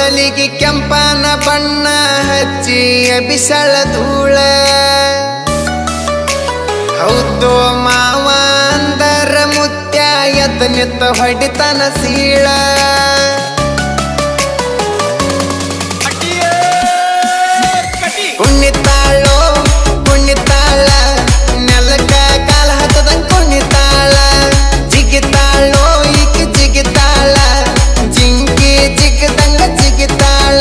ಕೂದಲಿಗೆ ಕೆಂಪನ ಬಣ್ಣ ಹಚ್ಚಿ ಬಿಸಳ ಧೂಳ ಹೌದು ಮಾವ ಅಂದರ ಮುತ್ಯ ಎದ್ದ ನಿತ್ತ ಹೊಡಿತನ ಸೀಳ ಕುಣಿತಾಳೋ ಕುಣಿತಾಳ ನೆಲಕ ಕಾಲ ಹತ್ತದ ಕುಣಿತಾಳ ಜಿಗಿತಾಳೋ ಈಕ ಜಿಗಿತಾಳ ಜಿಂಕಿ ಜಿಗದಂಗ ಜಿಗಿತಾಳ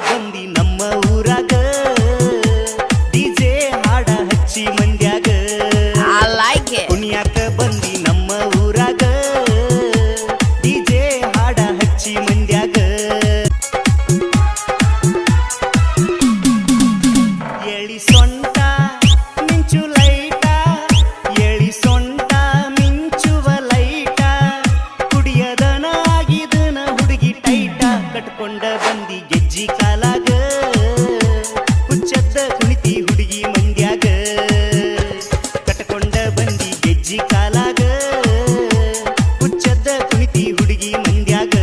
ಬಂದಿ ನಮ್ಮ ಊರಾಗ ಡಿಜೆ ಹಾಡ ಹಚ್ಚಿ ಮಂಡ್ಯಾಗ ಕುಣಿಯಾಕ ಬಂದಿ ನಮ್ಮ ಊರಾಗ ಡಿಜೆ ಹಾಡ ಹಚ್ಚಿ ಮಂಡ್ಯಾಗ ಎಳಿ ಸೊಂಟ ಮಿಂಚು ಲೈಟ ಎಳಿ ಸೊಂಟ ಮಿಂಚುವ ಲೈಟ ಕುಡಿಯದನ ಆಗಿದನ ಹುಡುಗಿ ಟೈಟ ಕಟ್ಕೊಂಡ ಬಂದಿ ಗೆಜ್ಜಿ ಕಾಲಾಗ ಹುಚ್ಚದ್ದ ಕುಣಿತಿ ಹುಡುಗಿ ಮಂಡ್ಯಾಗ ಕಟ್ಕೊಂಡ ಬಂದಿ ಗೆಜ್ಜಿ ಕಾಲಾಗ ಹುಚ್ಚದ್ದ ಕುಣಿತಿ ಹುಡುಗಿ ಮಂಡ್ಯಾಗ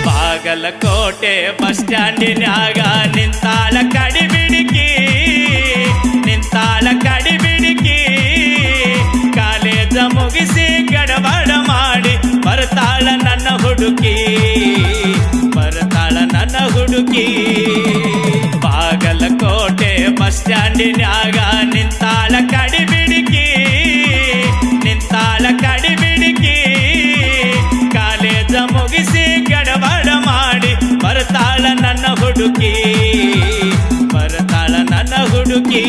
ಬಾಗಲಕೋಟೆ ಬಸ್ ಸ್ಟ್ಯಾಂಡಿನ್ಯಾಗ ನಿಂತಾಳ ಕಡಿಬಿಡಿಕಿ ನಿಂತಾಳ ಕಡಿಬಿಡಿಕಿ ಕಾಲೇಜ ಮುಗಿಸಿ ಗಡಬಡ ಮಾಡಿ ಬರ್ತಾಳ ನನ್ನ ಹುಡುಕಿ ಬರ್ತಾಳ ನನ್ನ ಹುಡುಕಿ ಬಾಗಲಕೋಟೆ ಬಸ್ ಸ್ಟ್ಯಾಂಡಿನ್ಯಾಗ ನಿಂತಾಳ ಕಡಿಬಿಡಿಕಿ ನಿಂತಾಳ ಕಡಿಬಿಡಿಕಿ ಕಾಲೇಜ ಮುಗಿಸಿ ಗಡಬಡ ಮಾಡಿ ಬರ್ತಾಳ ನನ್ನ ಹುಡುಕಿ ಬರ್ತಾಳ ನನ್ನ ಹುಡುಕಿ